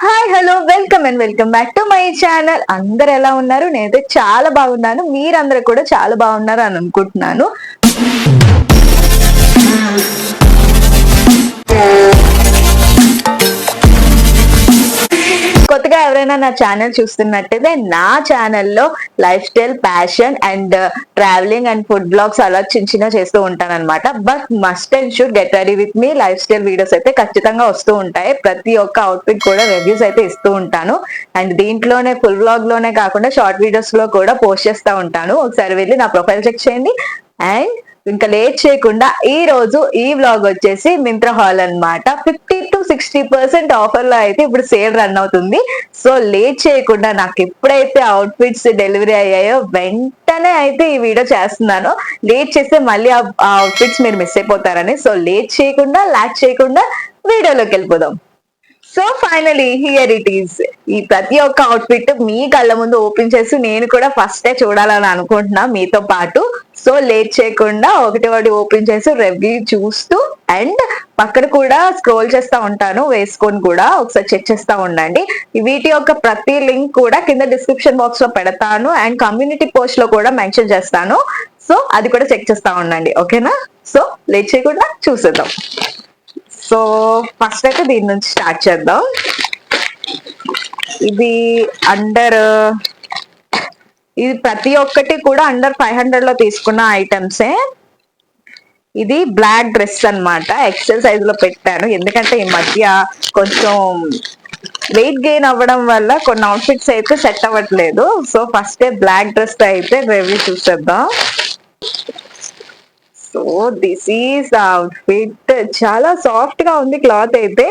Hi hello welcome back to my channel. అందరు ఎలా ఉన్నారు? నేనైతే చాలా బాగున్నాను. మీరందరూ కూడా చాలా బాగున్నారు అని అనుకుంటున్నాను. కొత్తగా ఎవరైనా నా ఛానల్ చూస్తున్నట్టయితే నా ఛానల్లో lifestyle, fashion and travelling and food blogs అలా చిన్న చేస్తూ ఉంటాను అనమాట. But must and should get ready with me lifestyle videos అయితే ఖచ్చితంగా వస్తూ ఉంటాయి. ప్రతి ఒక్క అవుట్ఫిట్ కూడా రివ్యూస్ అయితే ఇస్తూ ఉంటాను. అండ్ దీంట్లోనే ఫుల్ బ్లాగ్ లోనే కాకుండా షార్ట్ వీడియోస్ లో కూడా పోస్ట్ చేస్తూ ఉంటాను. ఒకసారి వెళ్ళి నా ప్రొఫైల్ చెక్ చేయండి. అండ్ ఇంకా లేట్ చేయకుండా ఈ రోజు ఈ వ్లాగ్ వచ్చేసి మింత్రా హాల్ అన్నమాట. 50 to 60% ఆఫర్ లో అయితే ఇప్పుడు సేల్ రన్ అవుతుంది. సో లేట్ చేయకుండా నాకు ఎప్పుడైతే అవుట్ఫిట్స్ డెలివరీ అయ్యాయో వెంటనే అయితే ఈ వీడియో చేస్తున్నాను. లేట్ చేస్తే మళ్ళీ ఆ అవుట్ఫిట్స్ మీరు మిస్ అయిపోతారని. సో లేట్ చేయకుండా లాక్ చేయకుండా వీడియోలోకి వెళ్ళిపోదాం. So finally here it is. ఈ ప్రతి ఒక్క అవుట్ఫిట్ మీ కళ్ళ ముందు ఓపెన్ చేసి నేను కూడా ఫస్టే చూడాలని అనుకుంటున్నా మీతో పాటు. సో లేట్ చేయకుండా ఒకటి ఓపెన్ చేసి రివ్యూ చూస్తూ అండ్ పక్కన కూడా స్క్రోల్ చేస్తా ఉంటాను, వేసుకొని కూడా ఒకసారి చెక్ చేస్తా ఉండండి. వీటి యొక్క ప్రతి లింక్ కూడా కింద డిస్క్రిప్షన్ బాక్స్ లో పెడతాను అండ్ కమ్యూనిటీ పోస్ట్ లో కూడా మెన్షన్ చేస్తాను. సో అది కూడా చెక్ చేస్తా ఉండండి, ఓకేనా? సో లేట్ చేయకుండా చూసేద్దాం. సో ఫస్ట్ అయితే దీని నుంచి స్టార్ట్ చేద్దాం. ఇది ఇది ప్రతి ఒక్కటి కూడా అండర్ 500 లో తీసుకున్న ఐటమ్సే. ఇది బ్లాక్ డ్రెస్ అన్నమాట. ఎక్సెల్ సైజ్ లో పెట్టాను ఎందుకంటే ఈ మధ్య కొంచెం వెయిట్ గెయిన్ అవ్వడం వల్ల కొన్ని అవుట్ఫిట్స్ అయితే సెట్ అవ్వట్లేదు. సో ఫస్ట్ బ్లాక్ డ్రెస్ అయితే రివ్యూ చూసేద్దాం. So this is outfit. చాలా సాఫ్ట్ గా ఉంది క్లాత్ అయితే.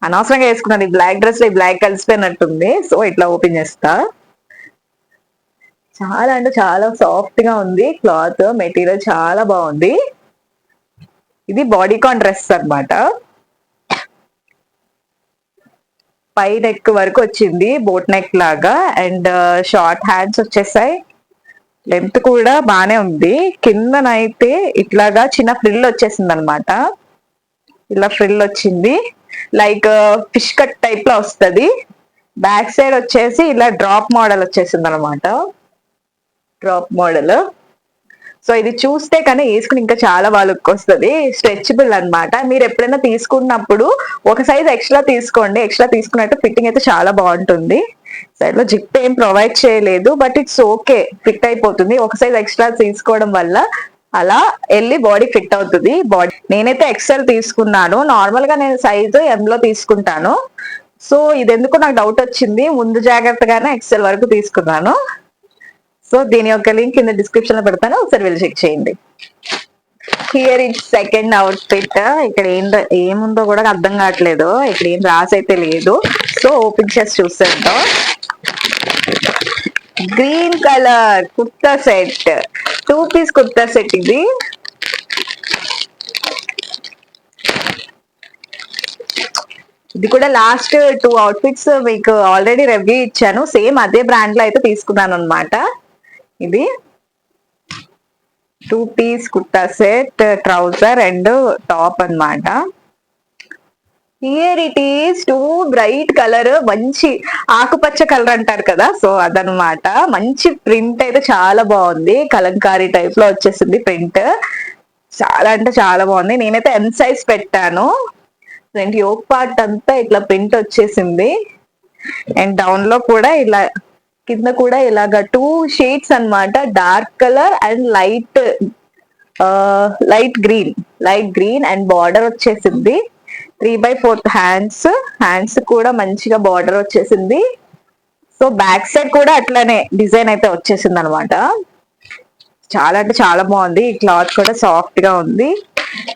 అనవసరంగా వేసుకున్నాను. ఈ బ్లాక్ డ్రెస్ లో ఈ బ్లాక్ కలిసిపోయినట్టుంది. సో ఇట్లా ఓపెన్ చేస్తా. చాలా అంటే చాలా సాఫ్ట్ గా ఉంది క్లాత్. మెటీరియల్ చాలా బాగుంది. ఇది బాడీకాన్ డ్రెస్ అన్నమాట. పై నెక్ వరకు వచ్చింది, బోట్ నెక్ లాగా. అండ్ షార్ట్ హ్యాండ్స్ వచ్చేసాయి. లెంత్ కూడా బానే ఉంది. కిందనైతే ఇట్లాగా చిన్న ఫ్రిల్ వచ్చేసింది అనమాట. ఇలా ఫ్రిల్ వచ్చింది, లైక్ ఫిష్ కట్ టైప్ లో వస్తుంది. బ్యాక్ సైడ్ వచ్చేసి ఇలా డ్రాప్ మోడల్ వచ్చేసింది అనమాట. Drop model. సో ఇది చూస్తే కానీ వేసుకుని ఇంకా చాలా బాగా లుక్ వస్తుంది. స్ట్రెచబుల్ అనమాట. మీరు ఎప్పుడైనా తీసుకున్నప్పుడు ఒక సైజ్ ఎక్స్ట్రా తీసుకోండి. ఎక్స్ట్రా తీసుకున్నట్టు ఫిట్టింగ్ అయితే చాలా బాగుంటుంది. సైడ్ లో జిప్ ఏం ప్రొవైడ్ చేయలేదు, బట్ ఇట్స్ ఓకే, ఫిట్ అయిపోతుంది. ఒక సైజ్ ఎక్స్ట్రా తీసుకోవడం వల్ల అలా వెళ్ళి బాడీ ఫిట్ అవుతుంది. బాడీ నేనైతే ఎక్స్ఎల్ తీసుకున్నాను. నార్మల్ గా నేను సైజు ఎం లో తీసుకుంటాను. సో ఇది ఎందుకు నాకు డౌట్ వచ్చింది, ముందు జాగ్రత్తగానే ఎక్స్ఎల్ వరకు తీసుకున్నాను. సో దీని యొక్క లింక్ కింద డిస్క్రిప్షన్ లో పెడతాను, ఒకసారి వెళ్ళి చెక్ చేయండి. Here it second outfit. ఇక్కడ ఏముందో కూడా అర్థం కావట్లేదు. ఇక్కడ ఏం రాసి అయితే లేదు. సో ఓపెన్ చేసి చూసేద్దాం. Green colour kurta set, 2 piece kurta set. ఇది కూడా లాస్ట్ 2 అవుట్ఫిట్స్ మీకు ఆల్రెడీ రివ్యూ ఇచ్చాను. సేమ్ అదే బ్రాండ్ లో అయితే తీసుకున్నాను అనమాట. ఇది 2 piece kurta set, trouser and top అన్నమాట. Here it is 2 bright colour, మంచి ఆకుపచ్చ కలర్ అంటారు కదా, సో అదనమాట. మంచి ప్రింట్ అయితే చాలా బాగుంది. కలంకారీ టైప్ లో వచ్చేసింది ప్రింట్. చాలా అంటే చాలా బాగుంది. నేనైతే ఎం సైజ్ పెట్టాను. ఫ్రంట్ యోక్ పార్ట్ అంతా ఇట్లా ప్రింట్ వచ్చేసింది. అండ్ డౌన్ లో కూడా ఇలా, కింద కూడా ఇలాగా 2 షేడ్స్ అన్నమాట. Dark colour and light green and border వచ్చేసింది. 3/4 హ్యాండ్స్ కూడా మంచిగా బార్డర్ వచ్చేసింది. సో బ్యాక్ సైడ్ కూడా అట్లానే డిజైన్ అయితే వచ్చేసింది అనమాట. చాలా అంటే చాలా బాగుంది. ఈ క్లాత్ కూడా సాఫ్ట్ గా ఉంది,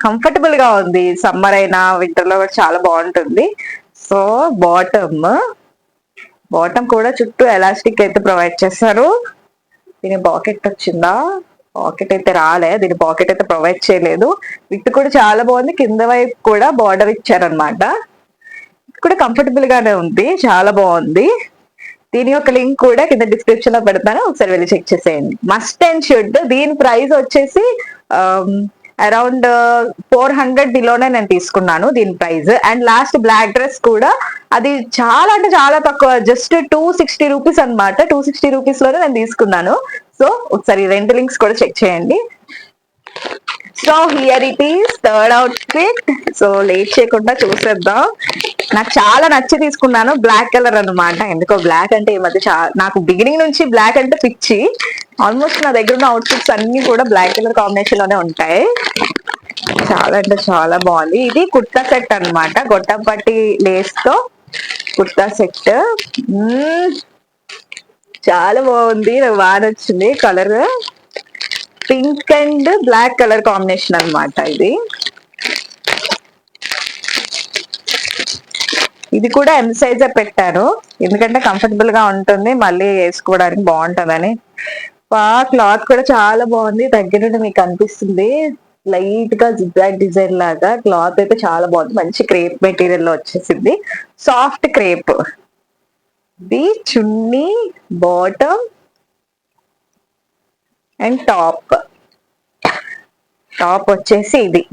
కంఫర్టబుల్ గా ఉంది. సమ్మర్ అయినా వింటర్ లో కూడా చాలా బాగుంటుంది. సో బాటమ్ కూడా చుట్టూ ఎలాస్టిక్ అయితే ప్రొవైడ్ చేస్తారు. దీని పాకెట్ వచ్చిందా? పాకెట్ అయితే రాలే. దీని పాకెట్ అయితే ప్రొవైడ్ చేయలేదు. విత్ కూడా చాలా బాగుంది. కింద వైపు కూడా బార్డర్ ఇచ్చారనమాట. కూడా కంఫర్టబుల్ గానే ఉంది, చాలా బాగుంది. దీని యొక్క లింక్ కూడా కింద డిస్క్రిప్షన్ లో పెడతాను, ఒకసారి వెళ్ళి చెక్ చేసేయండి. Must and should. దీని ప్రైస్ వచ్చేసి అరౌండ్ 400 బిలోనే నేను తీసుకున్నాను దీని price. And last black dress కూడా అది చాలా అంటే చాలా తక్కువ, జస్ట్ 260 రూపీస్ అనమాట. 260 రూపీస్ లోనే నేను తీసుకున్నాను. సో ఒకసారి రెండు లింక్స్ కూడా చెక్ చేయండి. So here it is third outfit. So late చేయకుండా చూసేద్దాం. నాకు చాలా నచ్చి తీసుకున్నాను, బ్లాక్ కలర్ అనమాట. ఎందుకో బ్లాక్ అంటే ఈ మధ్య నాకు బిగినింగ్ నుంచి బ్లాక్ అంటే పిచ్చి. ఆల్మోస్ట్ నా దగ్గర ఉన్న అవుట్ఫిట్స్ అన్ని కూడా బ్లాక్ కలర్ కాంబినేషన్ లోనే ఉంటాయి. చాలా అంటే చాలా బాగుంది. ఇది కుర్తా సెట్ అనమాట, గొట్టపట్టి లేస్ తో కుర్తా సెట్. చాలా బాగుంది, నాకు బాగా నచ్చింది colour. Pink and black colour combination అనమాట ఇది. ఇది కూడా ఎం సైజ్ పెట్టారు, ఎందుకంటే కంఫర్టబుల్ గా ఉంటుంది, మళ్ళీ వేసుకోవడానికి బాగుంటుందని. క్లాత్ కూడా చాలా బాగుంది, దగ్గర నుండి మీకు అనిపిస్తుంది. లైట్ గా జిగ్జాగ్ డిజైన్ లాగా క్లాత్ అయితే చాలా బాగుంది. మంచి క్రేప్ మెటీరియల్ లో వచ్చేసింది, సాఫ్ట్ క్రేప్. ఇది చున్నీ, బాటమ్ అండ్ టాప్. టాప్ వచ్చేసి ఇది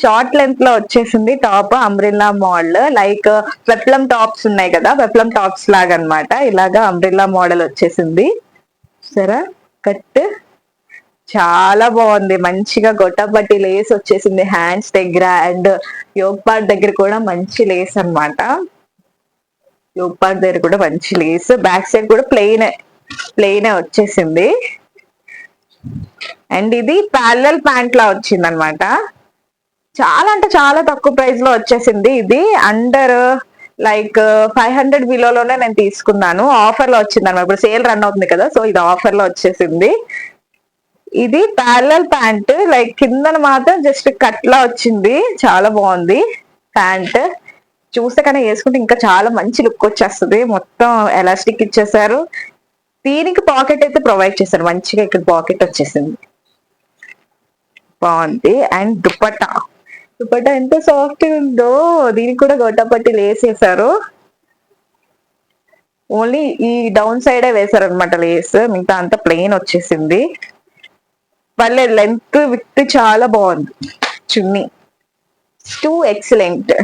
షార్ట్ లెంత్ లో వచ్చేసింది. Top umbrella model, like peplum tops ఉన్నాయి కదా, పెప్లం టాప్స్ లాగా అనమాట. ఇలాగా అంబ్రిల్లా మోడల్ వచ్చేసింది. సరే కట్ చాలా బాగుంది, మంచిగా గొట్టపట్టి లేస్ వచ్చేసింది హ్యాండ్స్ దగ్గర. అండ్ యోగ్ పార్ట్ దగ్గర కూడా మంచి లేస్ అనమాట. యోగ్ పార్ట్ దగ్గర కూడా మంచి లేస్, బ్యాక్ సైడ్ కూడా ప్లెయిన్ వచ్చేసింది. అండ్ ఇది ప్యారలల్ ప్యాంట్ లా వచ్చింది అనమాట. చాలా అంటే చాలా తక్కువ ప్రైస్ లో వచ్చేసింది. ఇది అండర్ లైక్ 500 బిలోలోనే నేను తీసుకున్నాను. ఆఫర్ లో వచ్చింది అనమాట, ఇప్పుడు సేల్ రన్ అవుతుంది కదా, సో ఇది ఆఫర్ లో వచ్చేసింది. ఇది ప్యారలల్ ప్యాంట్, లైక్ కిందన మాత్రం జస్ట్ కట్ లా వచ్చింది, చాలా బాగుంది ప్యాంట్. చూస్తే కానీ వేసుకుంటే ఇంకా చాలా మంచి లుక్ వచ్చేస్తుంది. మొత్తం ఎలాస్టిక్ ఇచ్చేసారు, దీనికి పాకెట్ అయితే ప్రొవైడ్ చేశారు, మంచిగా ఇక్కడ పాకెట్ వచ్చేసింది, బాగుంది. అండ్ దుపట్టా ఎంత సాఫ్ట్ ఉందో, దీనికి కూడా గొట్టపట్టి లేసేసారు. ఓన్లీ ఈ డౌన్ సైడే వేసారు అనమాట లేస్, మిగతా అంతా ప్లెయిన్ వచ్చేసింది. వాళ్ళ లెంత్ విత్ చాలా బాగుంది. చున్నీ టూ ఎక్సలెంట్.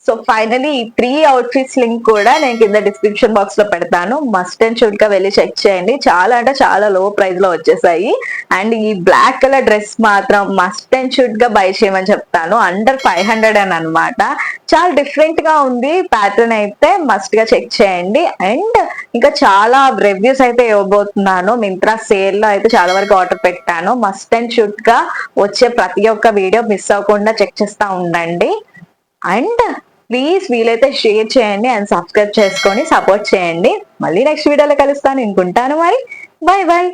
సో ఫైనలీ ఈ 3 అవుట్ఫిట్స్ లింక్ కూడా నేను కింద డిస్క్రిప్షన్ బాక్స్ లో పెడతాను, మస్ట్ అండ్ షుడ్ గా వెళ్ళి చెక్ చేయండి. చాలా అంటే చాలా లో ప్రైస్ లో వచ్చేసాయి. అండ్ ఈ బ్లాక్ కలర్ డ్రెస్ మాత్రం మస్ట్ అండ్ షుడ్ గా బై చేయమని చెప్తాను, అండర్ 500 అని అనమాట. చాలా డిఫరెంట్ గా ఉంది ప్యాటర్న్, అయితే మస్ట్ గా చెక్ చేయండి. అండ్ ఇంకా చాలా రివ్యూస్ అయితే ఇవ్వబోతున్నాను. మింత్రా సేల్ లో అయితే చాలా వరకు ఆర్డర్ పెట్టాను, మస్ట్ అండ్ షుడ్ గా వచ్చే ప్రతి ఒక్క వీడియో మిస్ అవ్వకుండా చెక్ చేస్తా ఉండండి. అండ్ ప్లీజ్ వీలైతే షేర్ చేయండి అండ్ సబ్స్క్రైబ్ చేసుకొని సపోర్ట్ చేయండి. మళ్ళీ నెక్స్ట్ వీడియోలో కలుస్తాను, ఇంకుంటాను మరి. Bye bye.